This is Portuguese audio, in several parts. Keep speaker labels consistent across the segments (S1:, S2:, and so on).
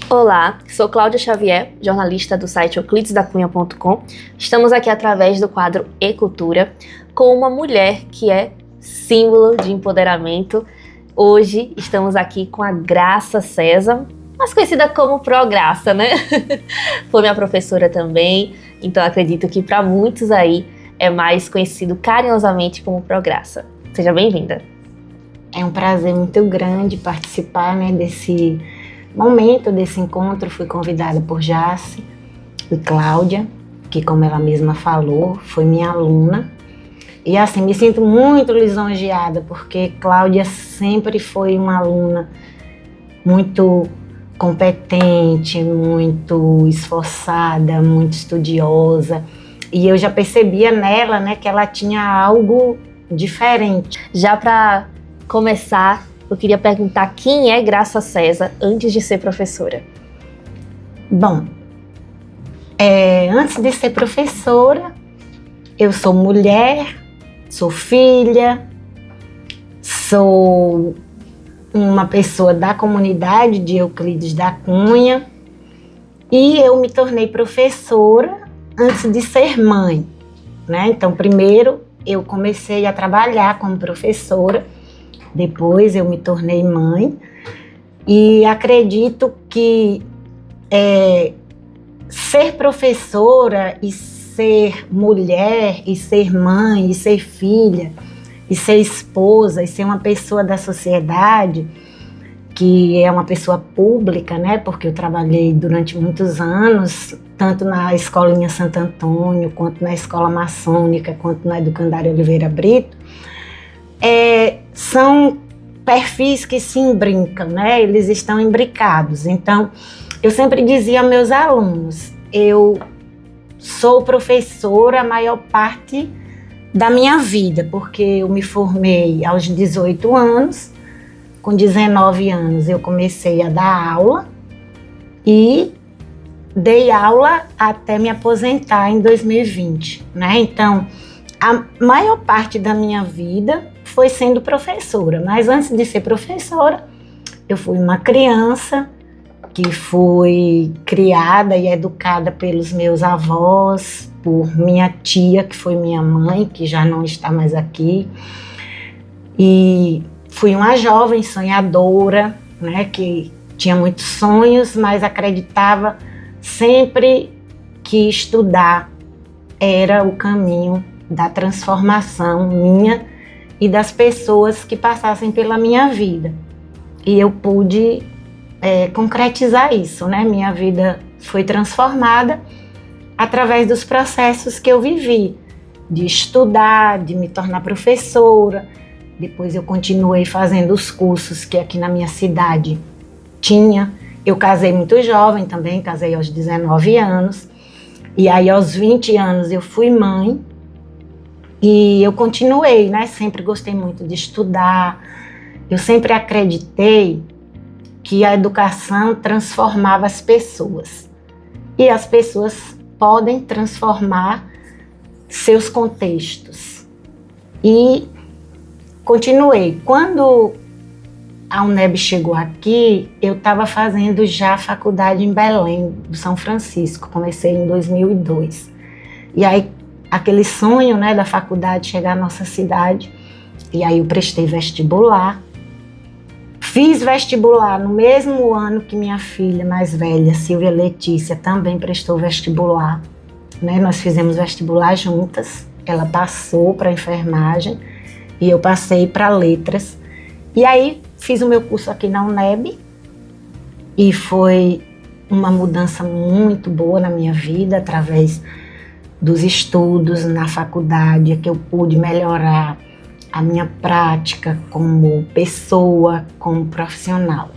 S1: Olá, sou Cláudia Xavier, jornalista do site euclidesdacunha.com. Estamos aqui através do quadro E Cultura com uma mulher que é símbolo de empoderamento. Hoje estamos aqui com a Graça César, mais conhecida como Pro Graça, né? Foi minha professora também, então acredito que para muitos aí é mais conhecido carinhosamente como Pro Graça. Seja bem-vinda.
S2: É um prazer muito grande participar, desse momento, desse encontro. Fui convidada por Jace e Cláudia, que, como ela mesma falou, foi minha aluna. E assim, me sinto muito lisonjeada, porque Cláudia sempre foi uma aluna muito competente, muito esforçada, muito estudiosa. E eu já percebia nela, que ela tinha algo diferente.
S1: Já para começar, eu queria perguntar quem é Graça César antes de ser professora?
S2: Bom, antes de ser professora, eu sou mulher, sou filha, sou uma pessoa da comunidade de Euclides da Cunha e eu me tornei professora antes de ser mãe, Então, primeiro eu comecei a trabalhar como professora, depois eu me tornei mãe e acredito que ser professora e ser mulher e ser mãe e ser filha e ser esposa e ser uma pessoa da sociedade, que é uma pessoa pública, porque eu trabalhei durante muitos anos, tanto na Escolinha Santo Antônio, quanto na Escola Maçônica, quanto na Educandária Oliveira Brito, são perfis que se imbrincam, Eles estão imbricados. Então, eu sempre dizia aos meus alunos, eu sou professora a maior parte da minha vida, porque eu me formei aos 18 anos, com 19 anos eu comecei a dar aula e dei aula até me aposentar em 2020, Então, a maior parte da minha vida foi sendo professora, mas antes de ser professora, eu fui uma criança que foi criada e educada pelos meus avós, por minha tia, que foi minha mãe, que já não está mais aqui, e fui uma jovem sonhadora, que tinha muitos sonhos, mas acreditava sempre que estudar era o caminho da transformação minha e das pessoas que passassem pela minha vida. E eu pude concretizar isso, Minha vida foi transformada através dos processos que eu vivi, de estudar, de me tornar professora. Depois eu continuei fazendo os cursos que aqui na minha cidade tinha. Eu casei muito jovem também, casei aos 19 anos. E aí aos 20 anos eu fui mãe. E eu continuei, Sempre gostei muito de estudar. Eu sempre acreditei que a educação transformava as pessoas. E as pessoas podem transformar seus contextos. E continuei. Quando a UNEB chegou aqui, eu estava fazendo já a faculdade em Belém, do São Francisco. Comecei em 2002. E aí, aquele sonho, da faculdade chegar à nossa cidade. E aí eu prestei vestibular. Fiz vestibular no mesmo ano que minha filha mais velha, Silvia Letícia, também prestou vestibular. Nós fizemos vestibular juntas. Ela passou para enfermagem e eu passei para letras. E aí fiz o meu curso aqui na UNEB e foi uma mudança muito boa na minha vida, através dos estudos na faculdade, que eu pude melhorar a minha prática como pessoa, como profissional.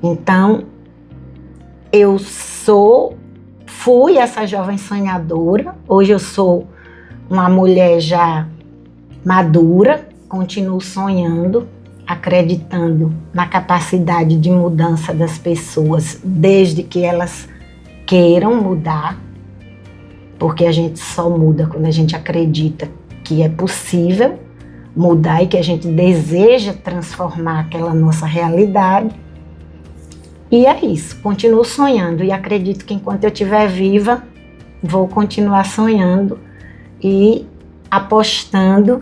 S2: Então, eu fui essa jovem sonhadora. Hoje eu sou uma mulher já madura, continuo sonhando, acreditando na capacidade de mudança das pessoas, desde que elas queiram mudar, porque a gente só muda quando a gente acredita que é possível mudar e que a gente deseja transformar aquela nossa realidade. E é isso, continuo sonhando e acredito que enquanto eu estiver viva, vou continuar sonhando e apostando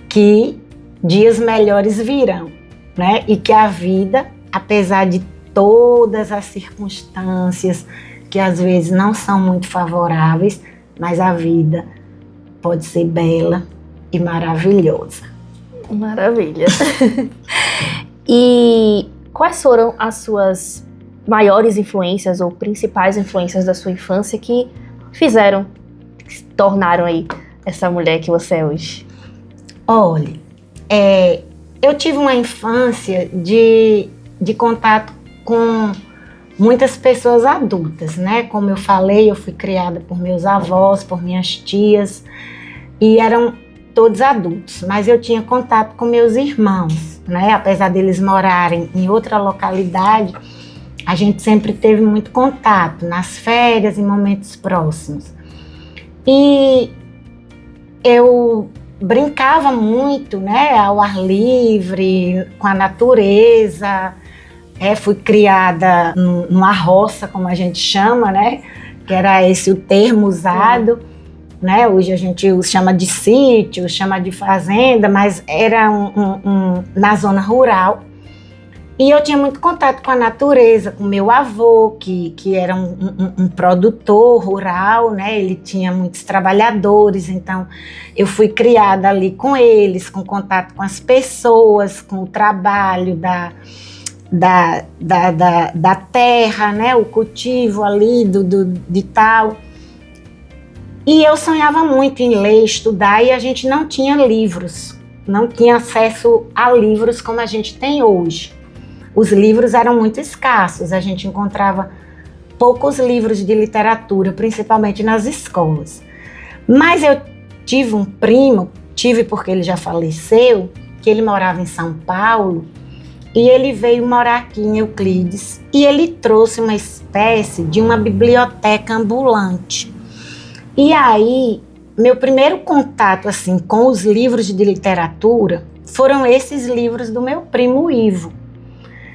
S2: que dias melhores virão, né? E que a vida, apesar de todas as circunstâncias que às vezes não são muito favoráveis, mas a vida pode ser bela e maravilhosa.
S1: Maravilha. E quais foram as suas maiores influências ou principais influências da sua infância que fizeram, que se tornaram aí essa mulher que você é hoje?
S2: Olha, eu tive uma infância de contato com muitas pessoas adultas, né? Como eu falei, eu fui criada por meus avós, por minhas tias, e eram todos adultos, mas eu tinha contato com meus irmãos, né? Apesar deles morarem em outra localidade, a gente sempre teve muito contato, nas férias, em momentos próximos. E eu brincava muito, né? Ao ar livre, com a natureza. Fui criada numa roça, como a gente chama, né? Que era esse o termo usado, né? Hoje a gente chama de sítio, chama de fazenda, mas era na zona rural. E eu tinha muito contato com a natureza, com meu avô, que era um produtor rural, né? Ele tinha muitos trabalhadores, então eu fui criada ali com eles, com contato com as pessoas, com o trabalho da terra, né? O cultivo ali de tal. E eu sonhava muito em ler, estudar, e a gente não tinha livros, não tinha acesso a livros como a gente tem hoje. Os livros eram muito escassos, a gente encontrava poucos livros de literatura, principalmente nas escolas. Mas eu tive um primo, porque ele já faleceu, que ele morava em São Paulo, e ele veio morar aqui em Euclides, e ele trouxe uma espécie de uma biblioteca ambulante. E aí, meu primeiro contato assim, com os livros de literatura foram esses livros do meu primo Ivo.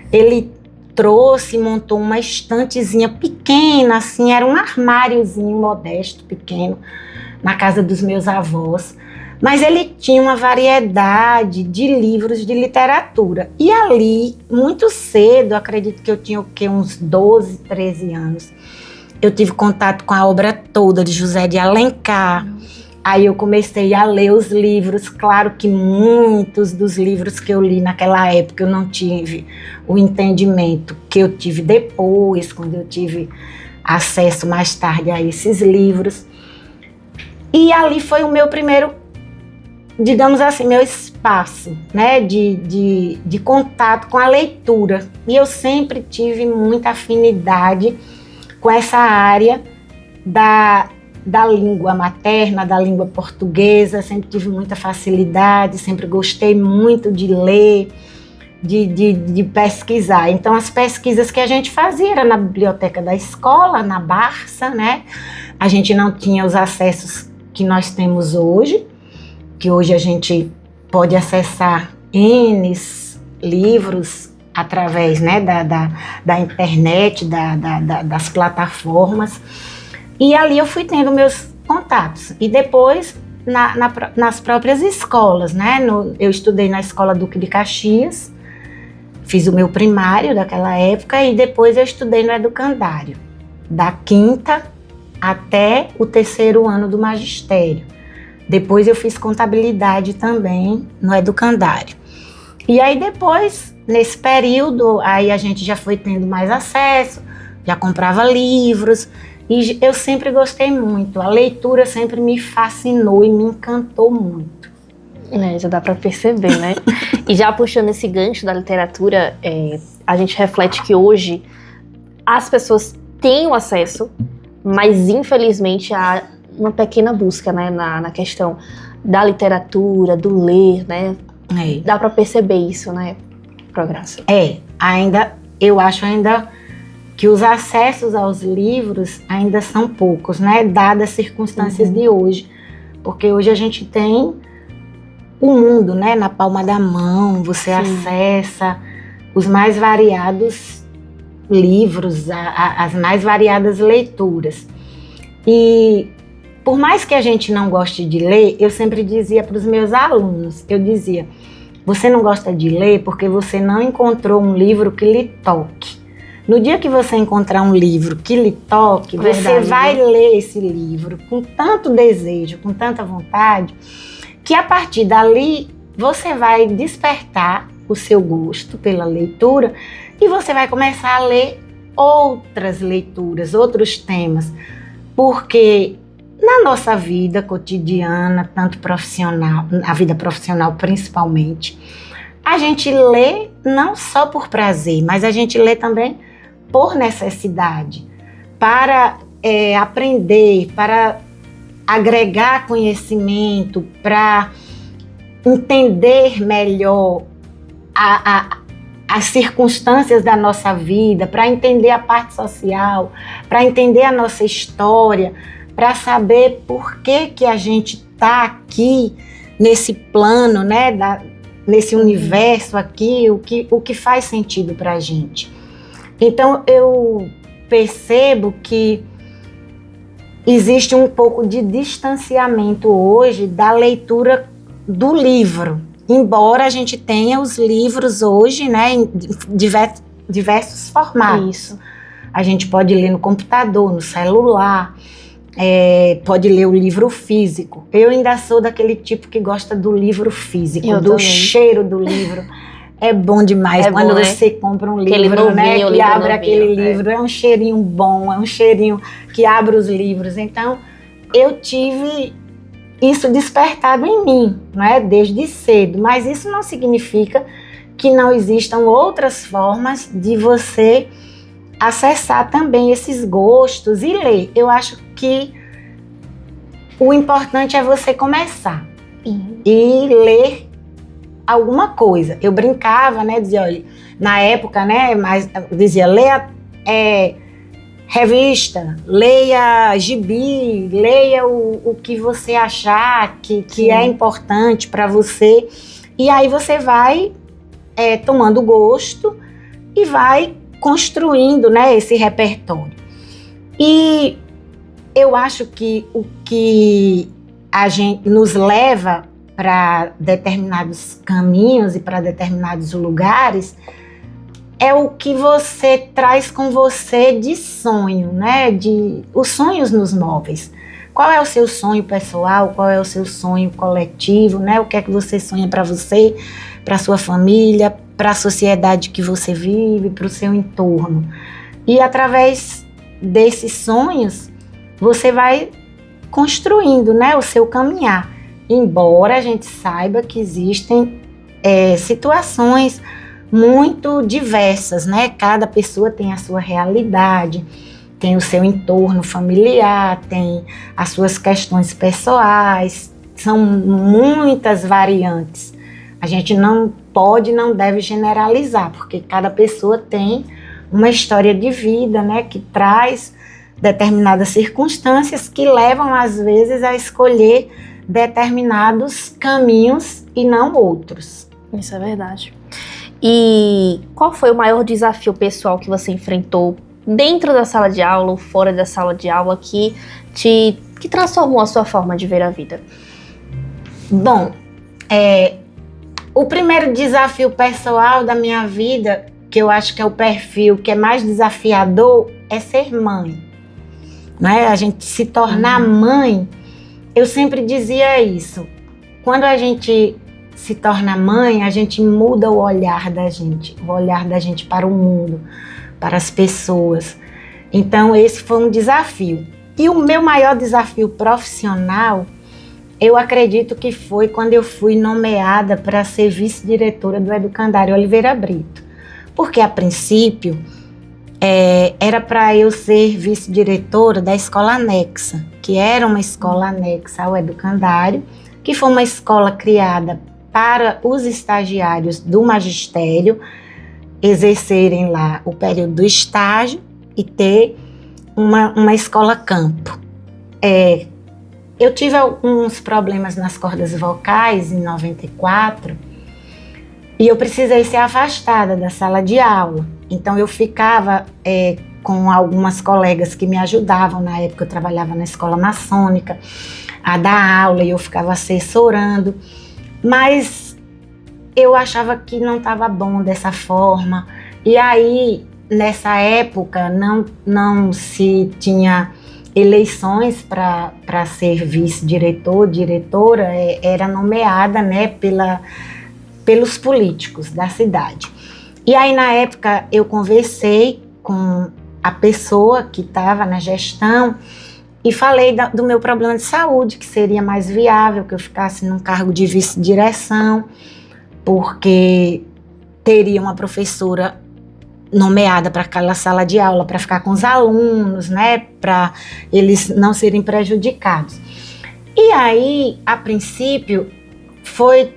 S2: Ele trouxe e montou uma estantezinha pequena, assim, era um armáriozinho modesto, pequeno, na casa dos meus avós. Mas ele tinha uma variedade de livros de literatura. E ali, muito cedo, acredito que eu tinha uns 12, 13 anos, eu tive contato com a obra toda de José de Alencar. Aí eu comecei a ler os livros. Claro que muitos dos livros que eu li naquela época eu não tive o entendimento que eu tive depois, quando eu tive acesso mais tarde a esses livros. E ali foi o meu primeiro, digamos assim, meu espaço, né, de contato com a leitura. E eu sempre tive muita afinidade com essa área da língua materna, da língua portuguesa, sempre tive muita facilidade, sempre gostei muito de ler, de pesquisar. Então, as pesquisas que a gente fazia era na biblioteca da escola, na Barça, né? A gente não tinha os acessos que nós temos hoje, que hoje a gente pode acessar N livros através, né, da internet, das plataformas. E ali eu fui tendo meus contatos. E depois, nas próprias escolas, né? Eu estudei na Escola Duque de Caxias, fiz o meu primário daquela época, e depois eu estudei no educandário, da 5ª até o 3º ano do magistério. Depois eu fiz contabilidade também no educandário. E aí depois, nesse período, aí a gente já foi tendo mais acesso, já comprava livros, e eu sempre gostei muito. A leitura sempre me fascinou e me encantou muito.
S1: Já dá para perceber, né? E já puxando esse gancho da literatura, a gente reflete que hoje as pessoas têm o acesso, mas infelizmente há uma pequena busca, né, na questão da literatura, do ler, né? Dá para perceber isso, né, Prograça?
S2: Eu acho ainda que os acessos aos livros ainda são poucos, né, dadas as circunstâncias de hoje, porque hoje a gente tem o mundo, né, na palma da mão, você acessa os mais variados livros, as mais variadas leituras. E por mais que a gente não goste de ler, eu sempre dizia para os meus alunos, eu dizia, você não gosta de ler porque você não encontrou um livro que lhe toque. No dia que você encontrar um livro que lhe toque, você vai ler esse livro com tanto desejo, com tanta vontade, que a partir dali você vai despertar o seu gosto pela leitura e você vai começar a ler outras leituras, outros temas, porque na nossa vida cotidiana, tanto profissional, a vida profissional principalmente, a gente lê não só por prazer, mas a gente lê também por necessidade, para aprender, para agregar conhecimento, para entender melhor as circunstâncias da nossa vida, para entender a parte social, para entender a nossa história, para saber por que a gente está aqui nesse plano, né, nesse universo aqui, o que faz sentido para a gente. Então eu percebo que existe um pouco de distanciamento hoje da leitura do livro, embora a gente tenha os livros hoje, né, em diversos formatos.
S1: Isso.
S2: A gente pode ler no computador, no celular, pode ler o livro físico. Eu ainda sou daquele tipo que gosta do livro físico, do também. Cheiro do livro. É bom demais quando você compra um livro, né, que abre aquele livro. É um cheirinho bom, é um cheirinho que abre os livros. Então, eu tive isso despertado em mim, né, desde cedo. Mas isso não significa que não existam outras formas de você acessar também esses gostos e ler. Eu acho que o importante é você começar e ler alguma coisa. Eu brincava, né, dizia, olha, na época, né, mas dizia, leia revista, leia gibi, leia o que você achar que é importante para você, e aí você vai tomando gosto e vai construindo, né, esse repertório. E eu acho que o que a gente nos leva para determinados caminhos e para determinados lugares é o que você traz com você de sonho, né? Os sonhos nos móveis. Qual é o seu sonho pessoal? Qual é o seu sonho coletivo, né? O que é que você sonha para você, para sua família, para a sociedade que você vive, para o seu entorno. E através desses sonhos, você vai construindo, né, o seu caminhar. Embora a gente saiba que existem situações muito diversas, né? Cada pessoa tem a sua realidade, tem o seu entorno familiar, tem as suas questões pessoais, são muitas variantes. A gente não pode, não deve generalizar, porque cada pessoa tem uma história de vida, né, que traz determinadas circunstâncias que levam, às vezes, a escolher determinados caminhos e não outros.
S1: Isso é verdade. E qual foi o maior desafio pessoal que você enfrentou dentro da sala de aula ou fora da sala de aula que transformou a sua forma de ver a vida?
S2: Bom, o primeiro desafio pessoal da minha vida, que eu acho que é o perfil que é mais desafiador, é ser mãe. Né? A gente se tornar mãe, eu sempre dizia isso. Quando a gente se torna mãe, a gente muda o olhar da gente para o mundo, para as pessoas. Então, esse foi um desafio. E o meu maior desafio profissional, eu acredito que foi quando eu fui nomeada para ser vice-diretora do Educandário Oliveira Brito. Porque, a princípio, era para eu ser vice-diretora da escola anexa, que era uma escola anexa ao Educandário, que foi uma escola criada para os estagiários do magistério exercerem lá o período do estágio e ter uma escola campo. Eu tive alguns problemas nas cordas vocais em 94 e eu precisei ser afastada da sala de aula. Então eu ficava com algumas colegas que me ajudavam. Na época eu trabalhava na escola maçônica, a dar aula, e eu ficava assessorando. Mas eu achava que não estava bom dessa forma. E aí, nessa época, não se tinha eleições para ser vice-diretor, diretora, era nomeada, né, pelos políticos da cidade. E aí, na época, eu conversei com a pessoa que estava na gestão e falei do meu problema de saúde, que seria mais viável que eu ficasse num cargo de vice-direção, porque teria uma professora nomeada para aquela sala de aula, para ficar com os alunos, né, para eles não serem prejudicados. E aí, a princípio, foi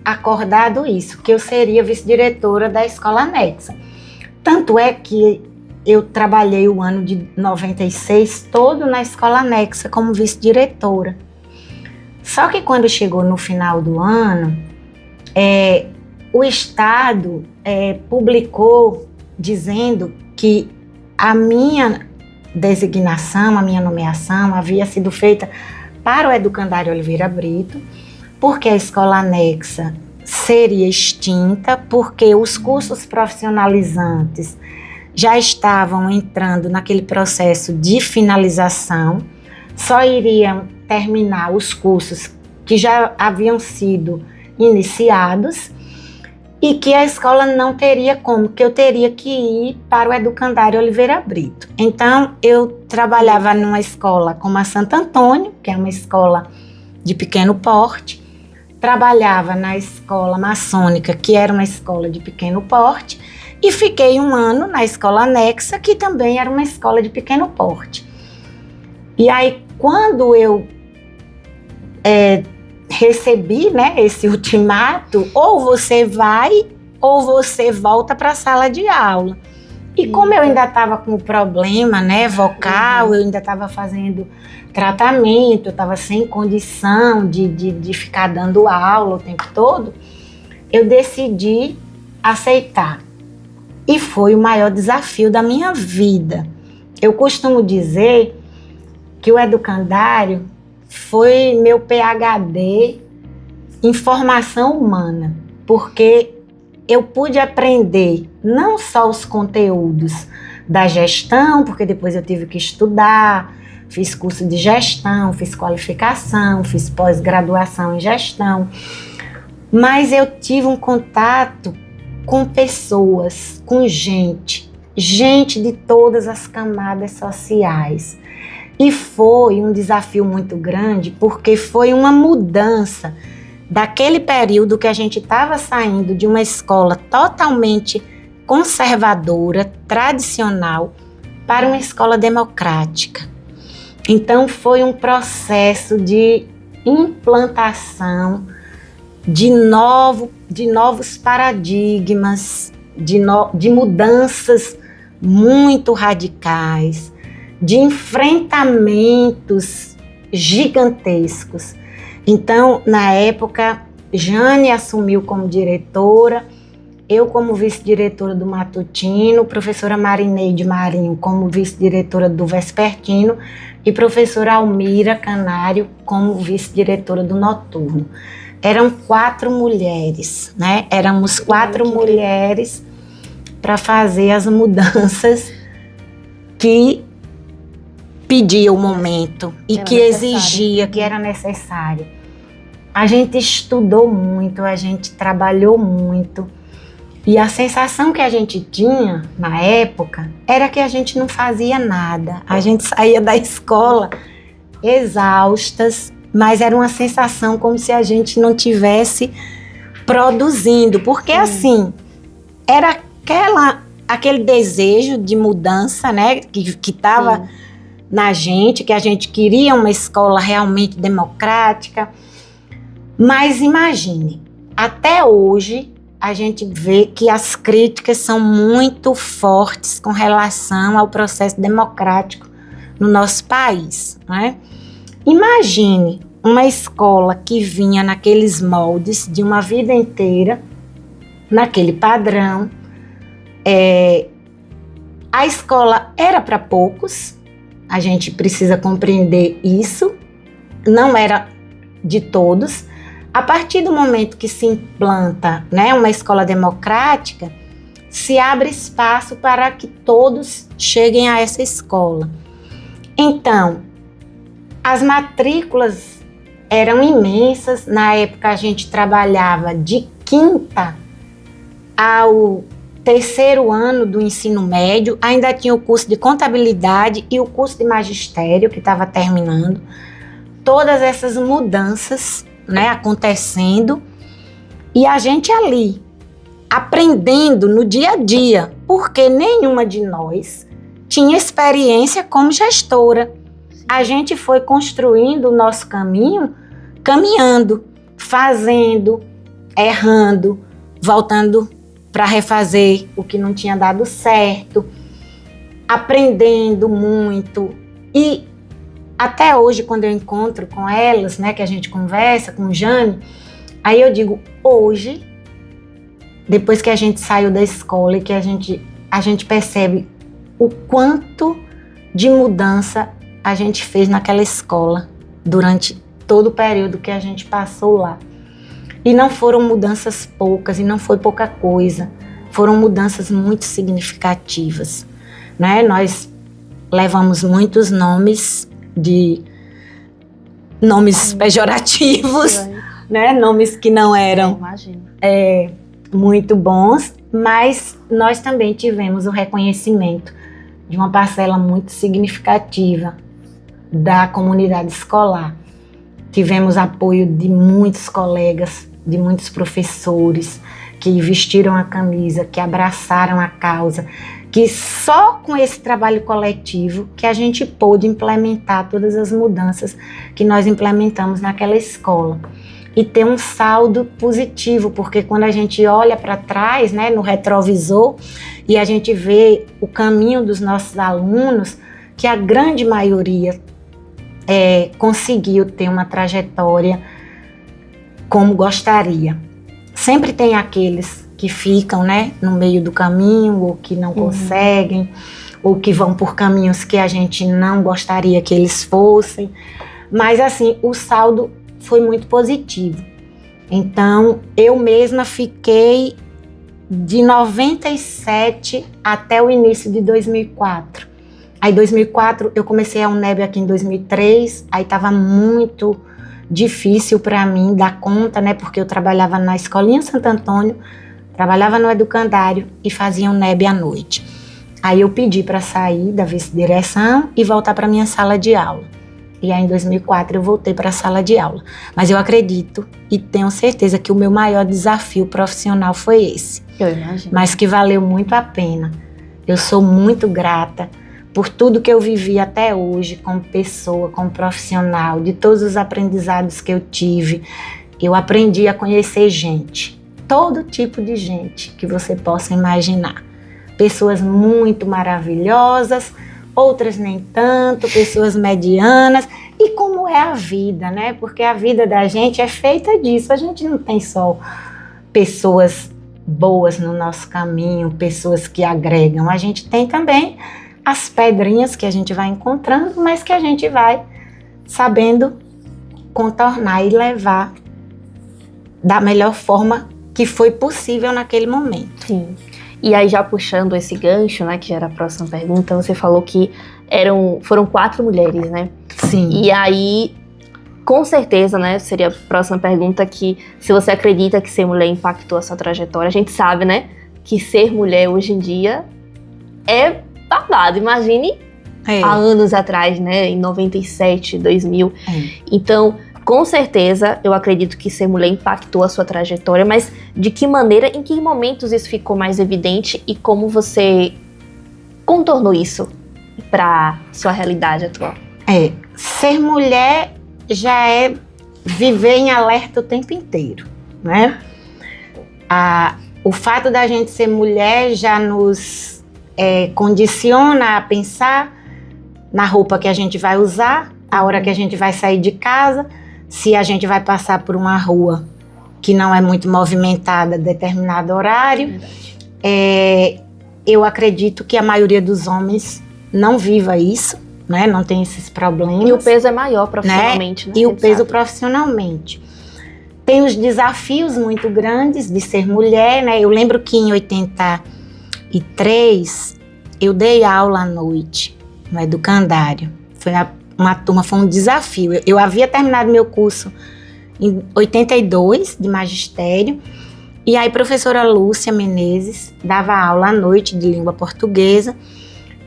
S2: acordado isso, que eu seria vice-diretora da escola anexa. Tanto é que eu trabalhei o ano de 96 todo na escola anexa como vice-diretora. Só que quando chegou no final do ano, o Estado publicou dizendo que a minha designação, a minha nomeação havia sido feita para o Educandário Oliveira Brito, porque a escola anexa seria extinta, porque os cursos profissionalizantes já estavam entrando naquele processo de finalização, só iriam terminar os cursos que já haviam sido iniciados, e que a escola não teria como, que eu teria que ir para o Educandário Oliveira Brito. Então, eu trabalhava numa escola como a Santo Antônio, que é uma escola de pequeno porte, trabalhava na escola maçônica, que era uma escola de pequeno porte, e fiquei um ano na escola anexa, que também era uma escola de pequeno porte. E aí, quando eu recebi, né, esse ultimato, ou você vai ou você volta para a sala de aula. E como eu ainda estava com o problema, né, vocal, eu ainda estava fazendo tratamento, eu estava sem condição de ficar dando aula o tempo todo, eu decidi aceitar. E foi o maior desafio da minha vida. Eu costumo dizer que o educandário foi meu PhD em formação humana, porque eu pude aprender não só os conteúdos da gestão, porque depois eu tive que estudar, fiz curso de gestão, fiz qualificação, fiz pós-graduação em gestão, mas eu tive um contato com pessoas, com gente de todas as camadas sociais. E foi um desafio muito grande, porque foi uma mudança daquele período que a gente estava saindo de uma escola totalmente conservadora, tradicional, para uma escola democrática. Então foi um processo de implantação de novos paradigmas, de mudanças muito radicais, de enfrentamentos gigantescos. Então, na época, Jane assumiu como diretora, eu como vice-diretora do matutino, professora Marineide Marinho como vice-diretora do vespertino e professora Almira Canário como vice-diretora do noturno. Eram 4 mulheres, né? Éramos 4 mulheres para fazer as mudanças que pedia o momento e que exigia, que era necessário. A gente estudou muito, a gente trabalhou muito, e a sensação que a gente tinha na época era que a gente não fazia nada. A gente saía da escola exaustas, mas era uma sensação como se a gente não tivesse produzindo, porque assim, era aquele desejo de mudança, né, que estava na gente, que a gente queria uma escola realmente democrática. Mas imagine, até hoje a gente vê que as críticas são muito fortes com relação ao processo democrático no nosso país, né? Imagine uma escola que vinha naqueles moldes de uma vida inteira, naquele padrão, A escola era para poucos, a gente precisa compreender isso, não era de todos. A partir do momento que se implanta, né, uma escola democrática, se abre espaço para que todos cheguem a essa escola. Então, as matrículas eram imensas. Na época, a gente trabalhava de quinta ao terceiro ano do ensino médio. Ainda tinha o curso de contabilidade e o curso de magistério, que estava terminando. Todas essas mudanças, né, acontecendo. E a gente ali, aprendendo no dia a dia, porque nenhuma de nós tinha experiência como gestora. A gente foi construindo o nosso caminho, caminhando, fazendo, errando, voltando para refazer o que não tinha dado certo, aprendendo muito. E até hoje, quando eu encontro com elas, né, que a gente conversa com Jane, aí eu digo, hoje, depois que a gente saiu da escola e que a gente percebe o quanto de mudança a gente fez naquela escola durante todo o período que a gente passou lá. E não foram mudanças poucas, e não foi pouca coisa. Foram mudanças muito significativas, né? Nós levamos muitos nomes pejorativos, né? Nomes que não eram muito bons, mas nós também tivemos o reconhecimento de uma parcela muito significativa da comunidade escolar. Tivemos apoio de muitos colegas, de muitos professores que vestiram a camisa, que abraçaram a causa, que só com esse trabalho coletivo que a gente pôde implementar todas as mudanças que nós implementamos naquela escola. E ter um saldo positivo, porque quando a gente olha para trás, né, no retrovisor, e a gente vê o caminho dos nossos alunos, que a grande maioria conseguiu ter uma trajetória como gostaria. Sempre tem aqueles que ficam, né, no meio do caminho, ou que não conseguem, ou que vão por caminhos que a gente não gostaria que eles fossem. Mas, assim, o saldo foi muito positivo. Então, eu mesma fiquei de 97 até o início de 2004. Aí, em 2004, eu comecei a UNEB aqui em 2003, aí estava muito difícil para mim dar conta, né, porque eu trabalhava na Escolinha Santo Antônio, trabalhava no educandário e fazia UNEB à noite. Aí eu pedi para sair da vice-direção e voltar para minha sala de aula. E aí, em 2004, eu voltei para a sala de aula. Mas eu acredito e tenho certeza que o meu maior desafio profissional foi esse.
S1: Eu imagino.
S2: Mas que valeu muito a pena. Eu sou muito grata por tudo que eu vivi até hoje como pessoa, como profissional, de todos os aprendizados que eu tive. Eu aprendi a conhecer gente, todo tipo de gente que você possa imaginar. Pessoas muito maravilhosas, outras nem tanto, pessoas medianas, e como é a vida, né? Porque a vida da gente é feita disso, a gente não tem só pessoas boas no nosso caminho, pessoas que agregam, a gente tem também as pedrinhas que a gente vai encontrando, mas que a gente vai sabendo contornar e levar da melhor forma que foi possível naquele momento.
S1: Sim. E aí, já puxando esse gancho, né, que já era a próxima pergunta, você falou que foram 4 mulheres, né?
S2: Sim.
S1: E aí, com certeza, né, seria a próxima pergunta, que se você acredita que ser mulher impactou a sua trajetória. A gente sabe, né, que ser mulher hoje em dia é babado. Imagine há anos atrás, né, em 97, 2000. Então, com certeza, eu acredito que ser mulher impactou a sua trajetória, mas de que maneira, em que momentos isso ficou mais evidente e como você contornou isso para sua realidade atual?
S2: Ser mulher já é viver em alerta o tempo inteiro, né? O fato da gente ser mulher já nos condiciona a pensar na roupa que a gente vai usar, a hora que a gente vai sair de casa, se a gente vai passar por uma rua que não é muito movimentada a determinado horário. eu acredito que a maioria dos homens não viva isso, né? Não tem esses problemas.
S1: E o peso é maior profissionalmente, né?
S2: E o peso profissionalmente. Tem os desafios muito grandes de ser mulher, né? Eu lembro que em 83 eu dei aula à noite no educandário. Foi um desafio. Eu havia terminado meu curso em 82 de magistério. E aí, a professora Lúcia Menezes dava aula à noite de língua portuguesa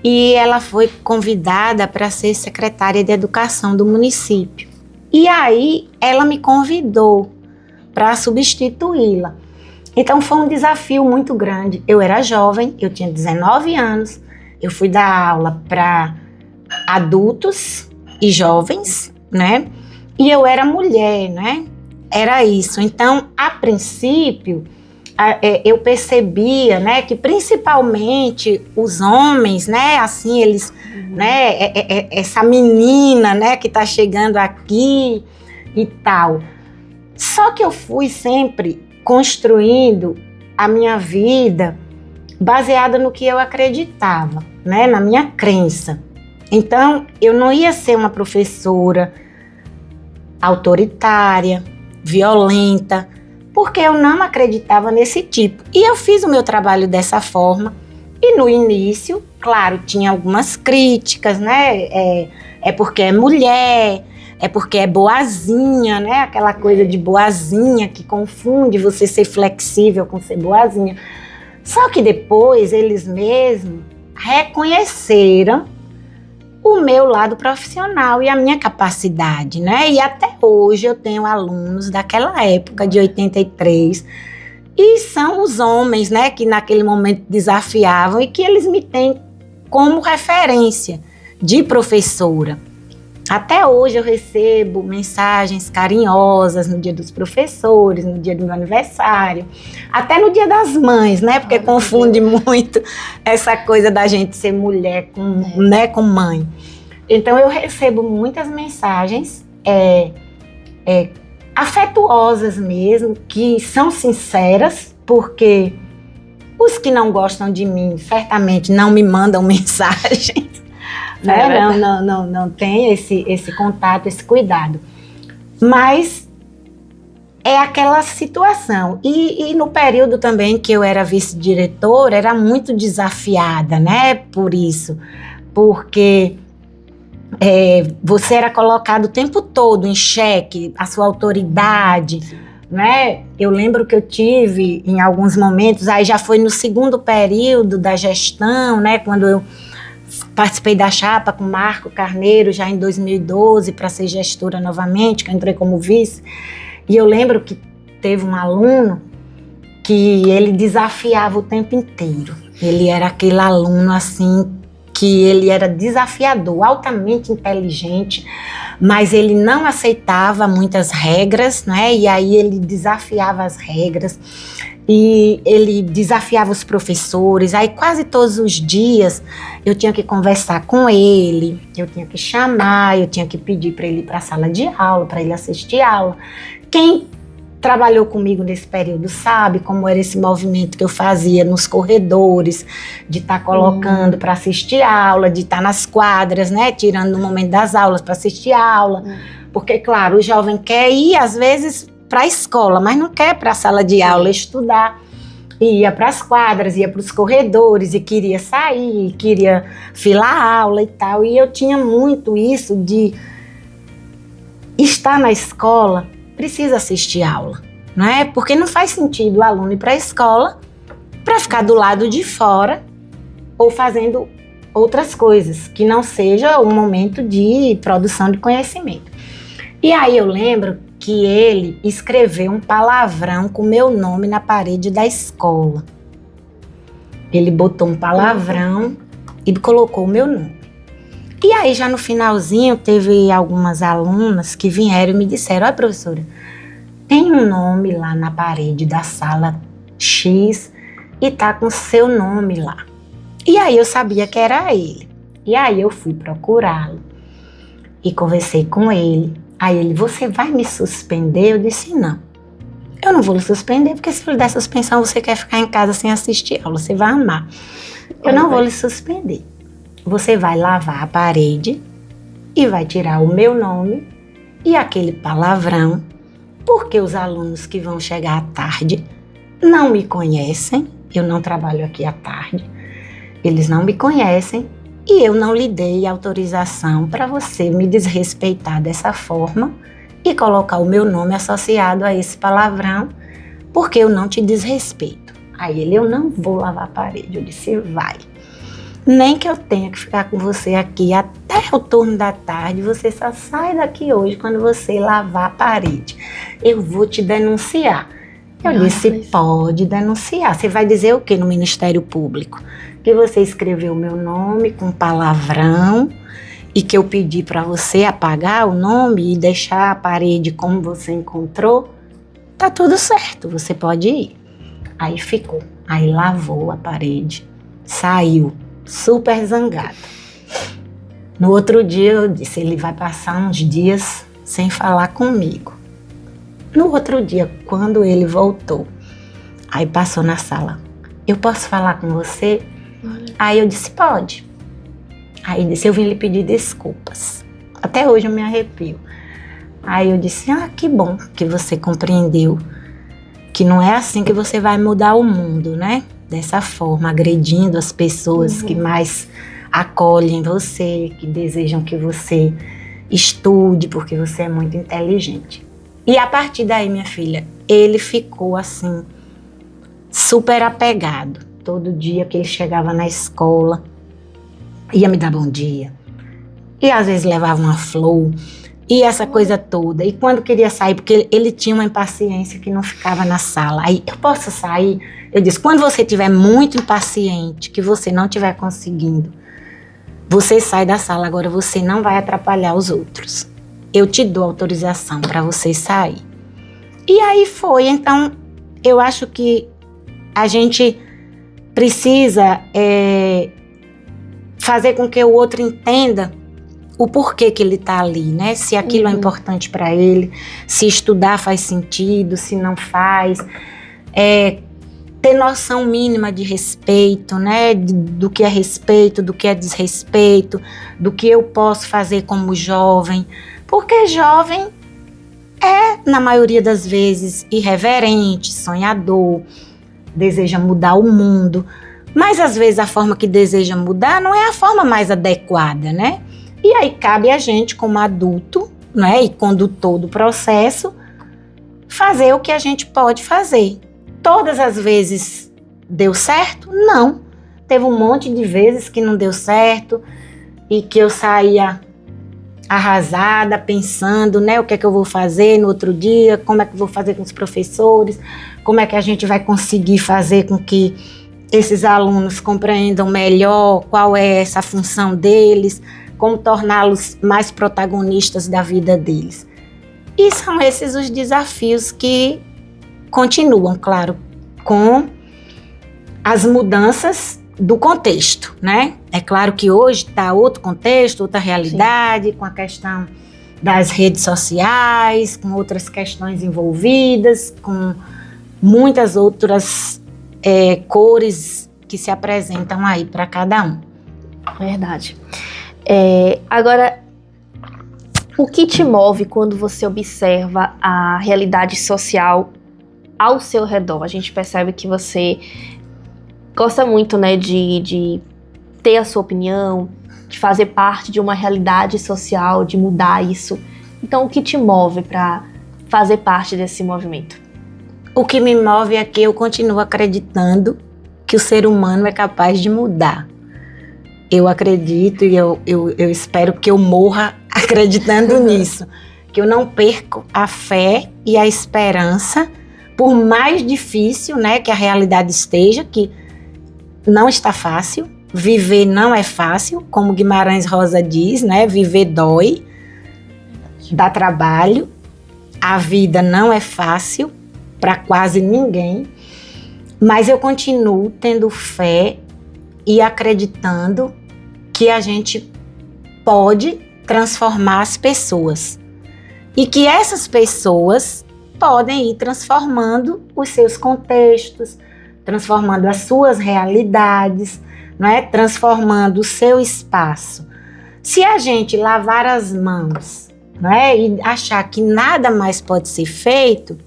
S2: e ela foi convidada para ser secretária de educação do município. E aí, ela me convidou para substituí-la. Então, foi um desafio muito grande. Eu era jovem, eu tinha 19 anos, eu fui dar aula para adultos e jovens, né? E eu era mulher, né? Era isso. Então, a princípio, eu percebia, né, que principalmente os homens, né, assim, eles, né, essa menina, né, que está chegando aqui e tal. Só que eu fui sempre construindo a minha vida baseada no que eu acreditava, né, na minha crença. Então, eu não ia ser uma professora autoritária, violenta, porque eu não acreditava nesse tipo. E eu fiz o meu trabalho dessa forma. E no início, claro, tinha algumas críticas, né? É porque é mulher, é porque é boazinha, né? Aquela coisa de boazinha que confunde você ser flexível com ser boazinha. Só que depois eles mesmos reconheceram o meu lado profissional e a minha capacidade, né? E até hoje eu tenho alunos daquela época de 83 e são os homens, né, que naquele momento desafiavam e que eles me têm como referência de professora. Até hoje eu recebo mensagens carinhosas no dia dos professores, no dia do meu aniversário, até no dia das mães, né? Porque confunde muito essa coisa da gente ser mulher com mãe. Então eu recebo muitas mensagens afetuosas mesmo, que são sinceras, porque os que não gostam de mim certamente não me mandam mensagens. Né? Não tem esse contato, esse cuidado. Mas é aquela situação. E no período também que eu era vice-diretora, era muito desafiada, né? Por isso. Porque você era colocado o tempo todo em xeque, a sua autoridade, né? Eu lembro que eu tive, em alguns momentos, aí já foi no segundo período da gestão, né? Quando eu participei da chapa com Marco Carneiro já em 2012 para ser gestora novamente, que eu entrei como vice. E eu lembro que teve um aluno que ele desafiava o tempo inteiro. Ele era aquele aluno assim que ele era desafiador, altamente inteligente, mas ele não aceitava muitas regras, né? E aí ele desafiava as regras. E ele desafiava os professores, aí quase todos os dias eu tinha que conversar com ele, eu tinha que chamar, eu tinha que pedir para ele ir para a sala de aula, para ele assistir aula. Quem trabalhou comigo nesse período sabe como era esse movimento que eu fazia nos corredores, de estar colocando para assistir aula, de estar nas quadras, né, tirando no momento das aulas para assistir aula, porque claro, o jovem quer ir às vezes para a escola, mas não quer para a sala de aula estudar. E ia para as quadras, ia para os corredores e queria sair, queria filar aula e tal. E eu tinha muito isso de estar na escola, precisa assistir aula, não é? Porque não faz sentido o aluno ir para a escola para ficar do lado de fora ou fazendo outras coisas, que não seja um momento de produção de conhecimento. E aí eu lembro que ele escreveu um palavrão com meu nome na parede da escola. Ele botou um palavrão e colocou o meu nome. E aí já no finalzinho teve algumas alunas que vieram e me disseram: olha, professora, tem um nome lá na parede da sala X e tá com seu nome lá. E aí eu sabia que era ele. E aí eu fui procurá-lo e conversei com ele. Aí ele: você vai me suspender? Eu disse: não, eu não vou lhe suspender, porque se eu lhe der suspensão, você quer ficar em casa sem assistir aula, você vai amar. Eu não vou lhe suspender. Você vai lavar a parede e vai tirar o meu nome e aquele palavrão, porque os alunos que vão chegar à tarde não me conhecem, eu não trabalho aqui à tarde, eles não me conhecem e eu não lhe dei autorização para você me desrespeitar dessa forma e colocar o meu nome associado a esse palavrão, porque eu não te desrespeito. Aí ele, eu não vou lavar a parede. Eu disse, vai. Nem que eu tenha que ficar com você aqui até o turno da tarde, você só sai daqui hoje quando você lavar a parede. Eu vou te denunciar. Eu disse, pode denunciar. Você vai dizer o quê no Ministério Público? Que você escreveu o meu nome com palavrão e que eu pedi para você apagar o nome e deixar a parede como você encontrou? Tá tudo certo, você pode ir. Aí ficou. Aí lavou a parede, saiu. Super zangada. No outro dia eu disse, ele vai passar uns dias sem falar comigo. No outro dia, quando ele voltou, aí passou na sala, eu posso falar com você? Aí eu disse, pode. Aí ele disse, eu vim lhe pedir desculpas. Até hoje eu me arrepio. Aí eu disse, que bom que você compreendeu que não é assim que você vai mudar o mundo, né? Dessa forma, agredindo as pessoas que mais acolhem você, que desejam que você estude, porque você é muito inteligente. E a partir daí, minha filha, ele ficou assim, super apegado. Todo dia que ele chegava na escola, ia me dar bom dia. E às vezes levava uma flor, e essa coisa toda. E quando queria sair, porque ele tinha uma impaciência que não ficava na sala. Aí, eu posso sair? Eu disse, quando você estiver muito impaciente, que você não estiver conseguindo, você sai da sala, agora você não vai atrapalhar os outros. Eu te dou autorização para você sair. E aí foi, então, eu acho que a gente precisa fazer com que o outro entenda o porquê que ele está ali, né? Se aquilo é importante para ele, se estudar faz sentido, se não faz. Ter noção mínima de respeito, né? Do que é respeito, do que é desrespeito, do que eu posso fazer como jovem. Porque jovem é, na maioria das vezes, irreverente, sonhador, deseja mudar o mundo. Mas, às vezes, a forma que deseja mudar não é a forma mais adequada, né? E aí cabe a gente, como adulto, né? E condutor do processo, fazer o que a gente pode fazer. Todas as vezes deu certo? Não. Teve um monte de vezes que não deu certo e que eu saía arrasada, pensando, né, o que é que eu vou fazer no outro dia, como é que eu vou fazer com os professores, como é que a gente vai conseguir fazer com que esses alunos compreendam melhor qual é essa função deles, como torná-los mais protagonistas da vida deles. E são esses os desafios que continuam, claro, com as mudanças do contexto, né? É claro que hoje está outro contexto, outra realidade, sim, com a questão das redes sociais, com outras questões envolvidas, com muitas outras cores que se apresentam aí para cada um.
S1: Verdade. Agora, o que te move quando você observa a realidade social ao seu redor? A gente percebe que você gosta muito, né, de ter a sua opinião, de fazer parte de uma realidade social, de mudar isso. Então, o que te move para fazer parte desse movimento?
S2: O que me move é que eu continuo acreditando que o ser humano é capaz de mudar. Eu acredito e eu espero que eu morra acreditando nisso. Que eu não perco a fé e a esperança, por mais difícil, né, que a realidade esteja, que não está fácil. Viver não é fácil, como Guimarães Rosa diz, né? Viver dói, dá trabalho. A vida não é fácil para quase ninguém, mas eu continuo tendo fé e acreditando que a gente pode transformar as pessoas e que essas pessoas podem ir transformando os seus contextos, transformando as suas realidades, não é? Transformando o seu espaço. Se a gente lavar as mãos, não é? E achar que nada mais pode ser feito,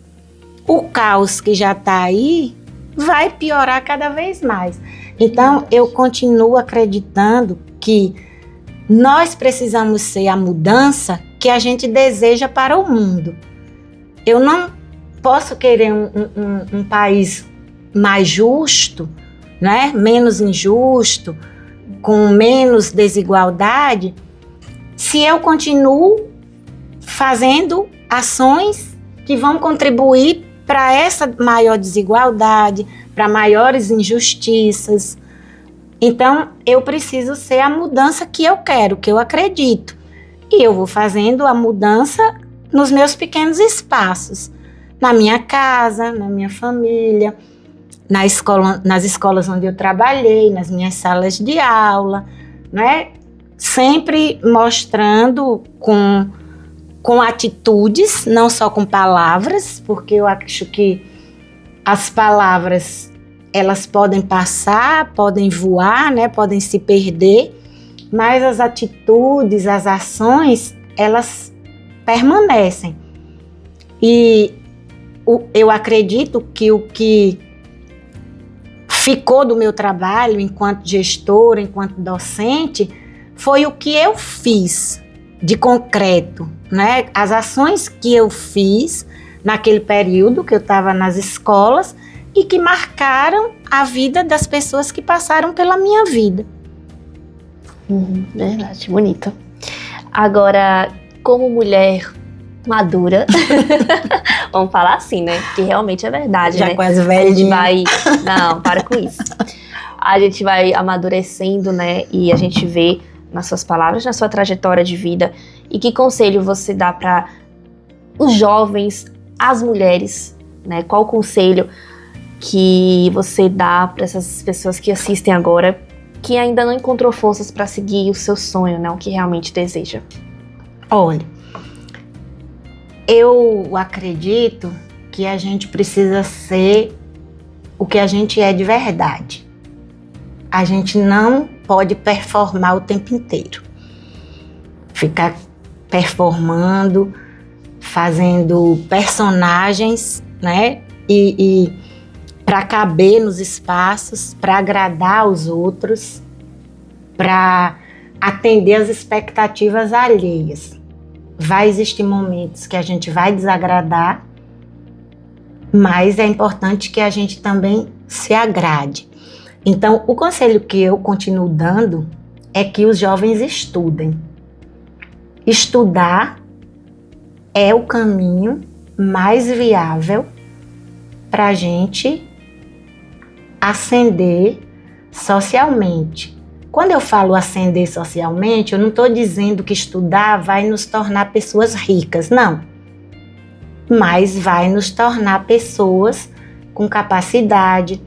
S2: o caos que já está aí vai piorar cada vez mais. Então, eu continuo acreditando que nós precisamos ser a mudança que a gente deseja para o mundo. Eu não posso querer um país mais justo, né? Menos injusto, com menos desigualdade, se eu continuo fazendo ações que vão contribuir para essa maior desigualdade, para maiores injustiças. Então, eu preciso ser a mudança que eu quero, que eu acredito. E eu vou fazendo a mudança nos meus pequenos espaços, na minha casa, na minha família, nas escolas onde eu trabalhei, nas minhas salas de aula, né? Sempre mostrando com atitudes, não só com palavras, porque eu acho que as palavras, elas podem passar, podem voar, né? Podem se perder, mas as atitudes, as ações, elas permanecem. E eu acredito que o que ficou do meu trabalho enquanto gestora, enquanto docente, foi o que eu fiz de concreto, né? As ações que eu fiz naquele período que eu estava nas escolas e que marcaram a vida das pessoas que passaram pela minha vida.
S1: Verdade, bonito. Agora, como mulher madura, vamos falar assim, né? Que realmente é verdade,
S2: já
S1: né?
S2: quase velhinha.
S1: A gente vai... Não, para com isso. A gente vai amadurecendo, né? E a gente vê nas suas palavras, na sua trajetória de vida. E que conselho você dá para os jovens, as mulheres, né? Qual o conselho que você dá para essas pessoas que assistem agora, que ainda não encontrou forças para seguir o seu sonho, né? O que realmente deseja?
S2: Olha, eu acredito que a gente precisa ser o que a gente é de verdade. A gente não pode performar o tempo inteiro. Ficar performando, fazendo personagens, né? E para caber nos espaços, para agradar os outros, para atender às expectativas alheias. Vai existir momentos que a gente vai desagradar, mas é importante que a gente também se agrade. Então, o conselho que eu continuo dando é que os jovens estudem. Estudar é o caminho mais viável para a gente ascender socialmente. Quando eu falo ascender socialmente, eu não estou dizendo que estudar vai nos tornar pessoas ricas, não. Mas vai nos tornar pessoas com capacidade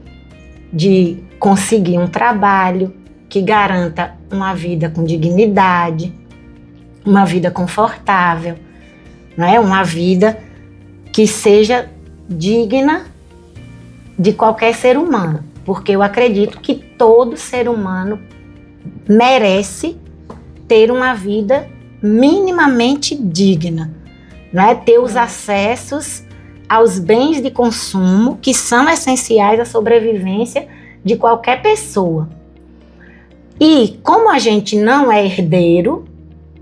S2: de conseguir um trabalho que garanta uma vida com dignidade, uma vida confortável, né? Uma vida que seja digna de qualquer ser humano, porque eu acredito que todo ser humano merece ter uma vida minimamente digna, né? Ter os acessos aos bens de consumo que são essenciais à sobrevivência de qualquer pessoa. E como a gente não é herdeiro,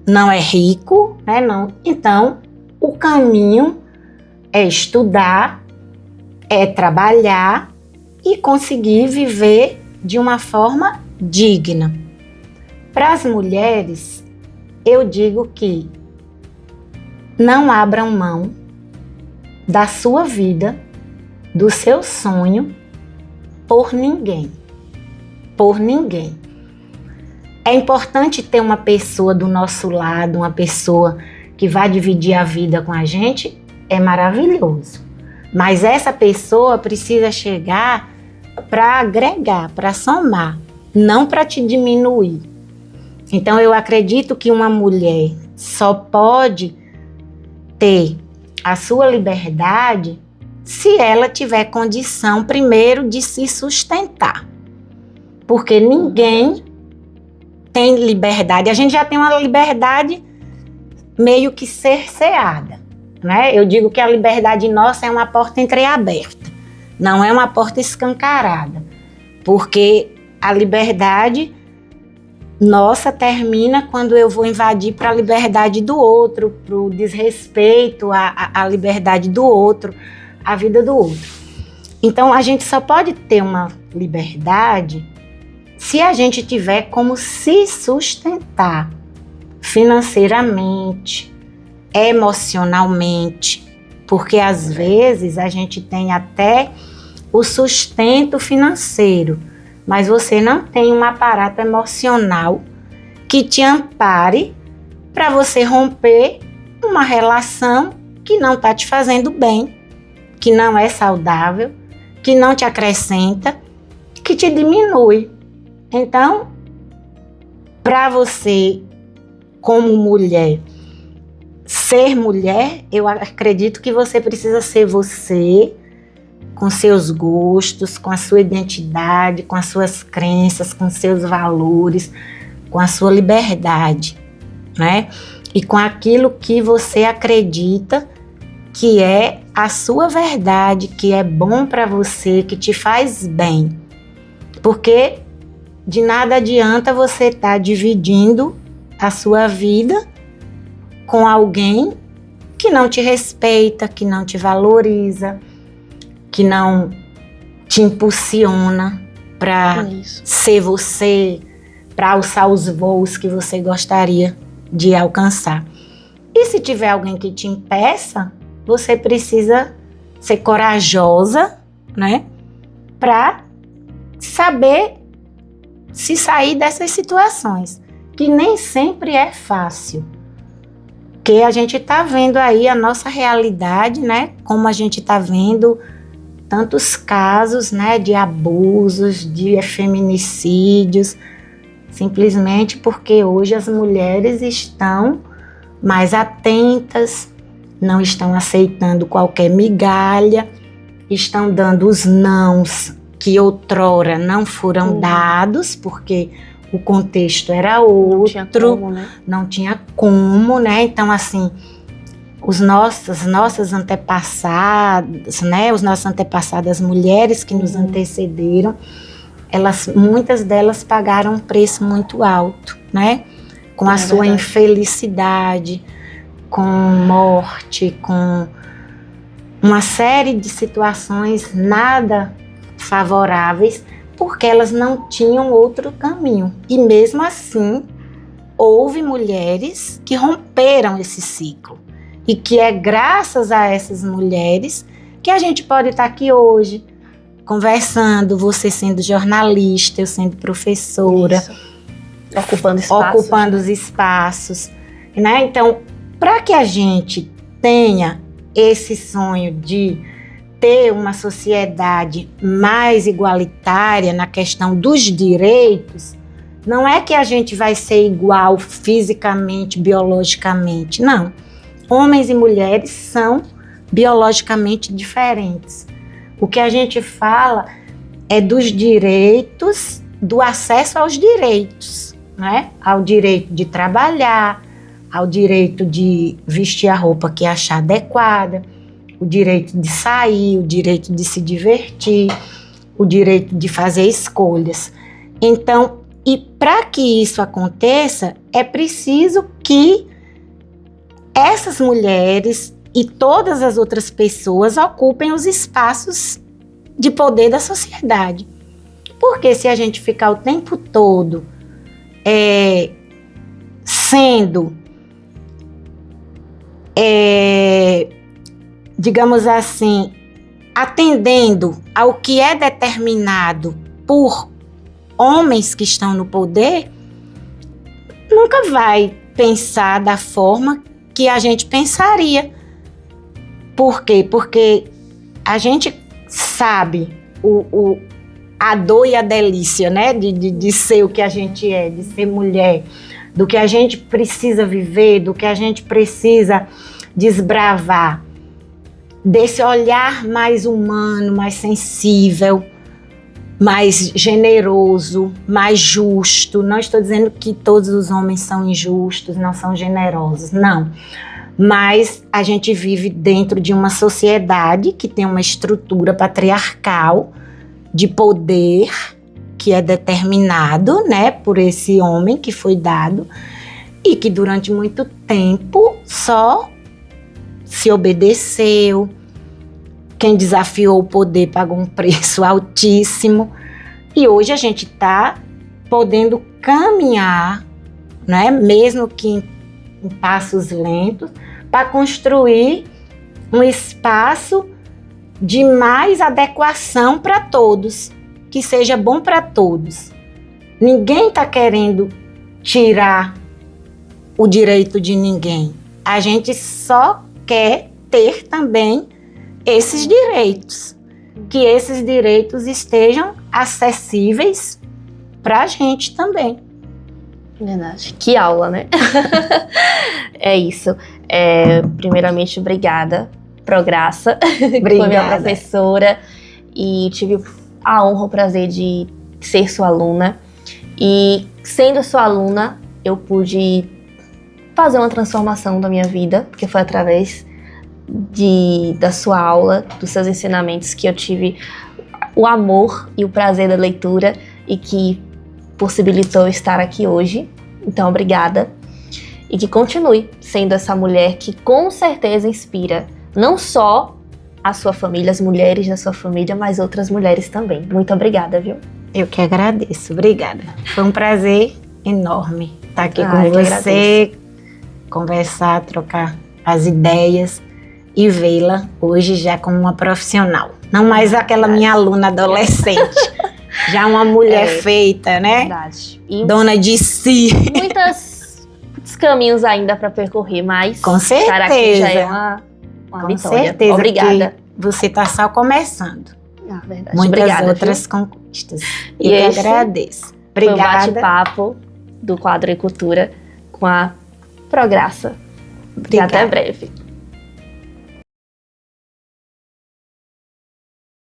S2: não é rico, né? Não, então o caminho é estudar, é trabalhar e conseguir viver de uma forma digna. Para as mulheres, eu digo que não abram mão da sua vida, do seu sonho, por ninguém. Por ninguém. É importante ter uma pessoa do nosso lado, uma pessoa que vai dividir a vida com a gente, é maravilhoso. Mas essa pessoa precisa chegar para agregar, para somar, não para te diminuir. Então eu acredito que uma mulher só pode ter a sua liberdade se ela tiver condição primeiro de se sustentar. Porque ninguém tem liberdade. A gente já tem uma liberdade meio que cerceada, né? Eu digo que a liberdade nossa é uma porta entreaberta, não é uma porta escancarada, porque a liberdade nossa termina quando eu vou invadir para a liberdade do outro, para o desrespeito à liberdade do outro, à vida do outro. Então a gente só pode ter uma liberdade se a gente tiver como se sustentar financeiramente, emocionalmente, porque às vezes a gente tem até o sustento financeiro, mas você não tem um aparato emocional que te ampare para você romper uma relação que não está te fazendo bem, que não é saudável, que não te acrescenta, que te diminui. Então, para você, como mulher, ser mulher, eu acredito que você precisa ser você, com seus gostos, com a sua identidade, com as suas crenças, com seus valores, com a sua liberdade, né? E com aquilo que você acredita que é a sua verdade, que é bom para você, que te faz bem. Porque de nada adianta você estar dividindo a sua vida com alguém que não te respeita, que não te valoriza, que não te impulsiona para ser você, para alçar os voos que você gostaria de alcançar. E se tiver alguém que te impeça, você precisa ser corajosa, né, para saber se sair dessas situações, que nem sempre é fácil. Porque a gente está vendo aí a nossa realidade, né, como a gente está vendo tantos casos, né, de abusos, de feminicídios, simplesmente porque hoje as mulheres estão mais atentas, não estão aceitando qualquer migalha, estão dando os nãos que outrora não foram dados, porque o contexto era outro, não tinha como, né? Então, assim, as nossas antepassadas, né? Os nossos antepassados, as mulheres que nos antecederam, muitas delas pagaram um preço muito alto, né? Com a sua infelicidade, com morte, com uma série de situações nada favoráveis, porque elas não tinham outro caminho. E mesmo assim, houve mulheres que romperam esse ciclo. E que é graças a essas mulheres que a gente pode estar aqui hoje, conversando, você sendo jornalista, eu sendo professora. Isso. Ocupando os espaços. Né? Então, para que a gente tenha esse sonho de ter uma sociedade mais igualitária na questão dos direitos, não é que a gente vai ser igual fisicamente, biologicamente, não. Homens e mulheres são biologicamente diferentes. O que a gente fala é dos direitos, do acesso aos direitos, né? Ao direito de trabalhar, ao direito de vestir a roupa que achar adequada, o direito de sair, o direito de se divertir, o direito de fazer escolhas. Então, e para que isso aconteça, é preciso que essas mulheres e todas as outras pessoas ocupem os espaços de poder da sociedade. Porque se a gente ficar o tempo todo sendo, digamos assim, atendendo ao que é determinado por homens que estão no poder, nunca vai pensar da forma que a gente pensaria. Por quê? Porque a gente sabe a dor e a delícia, né? De ser o que a gente é, de ser mulher, do que a gente precisa viver, do que a gente precisa desbravar, desse olhar mais humano, mais sensível, mais generoso, mais justo. Não estou dizendo que todos os homens são injustos, não são generosos, não. Mas a gente vive dentro de uma sociedade que tem uma estrutura patriarcal de poder que é determinado, né, por esse homem que foi dado e que durante muito tempo só se obedeceu. Quem desafiou o poder pagou um preço altíssimo. E hoje a gente está podendo caminhar, né, mesmo que em passos lentos, para construir um espaço de mais adequação para todos, que seja bom para todos. Ninguém está querendo tirar o direito de ninguém. A gente só quer ter também esses direitos, que esses direitos estejam acessíveis para a gente também.
S1: Verdade. Que aula, né? É isso. Primeiramente, obrigada, Prograça, que foi minha professora, e tive a honra, o prazer de ser sua aluna. E sendo sua aluna, eu pude fazer uma transformação da minha vida, porque foi através da sua aula, dos seus ensinamentos, que eu tive o amor e o prazer da leitura e que possibilitou estar aqui hoje. Então, obrigada. E que continue sendo essa mulher que com certeza inspira não só a sua família, as mulheres da sua família, mas outras mulheres também. Muito obrigada, viu?
S2: Eu que agradeço, obrigada. Foi um prazer enorme estar aqui com você,
S1: agradeço.
S2: Conversar, trocar as ideias e vê-la hoje já como uma profissional. Não mais aquela minha aluna adolescente, já uma mulher feita, né?
S1: Verdade. E
S2: dona de si.
S1: muitos caminhos ainda para percorrer, mas
S2: com certeza.
S1: Estar aqui já é uma
S2: com
S1: vitória.
S2: Certeza.
S1: Obrigada.
S2: Você está só começando.
S1: Verdade.
S2: Muitas
S1: obrigada,
S2: outras
S1: viu?
S2: conquistas. E eu que agradeço. Obrigada.
S1: Foi um bate-papo do quadro Ecultura com a Prograça. E até breve.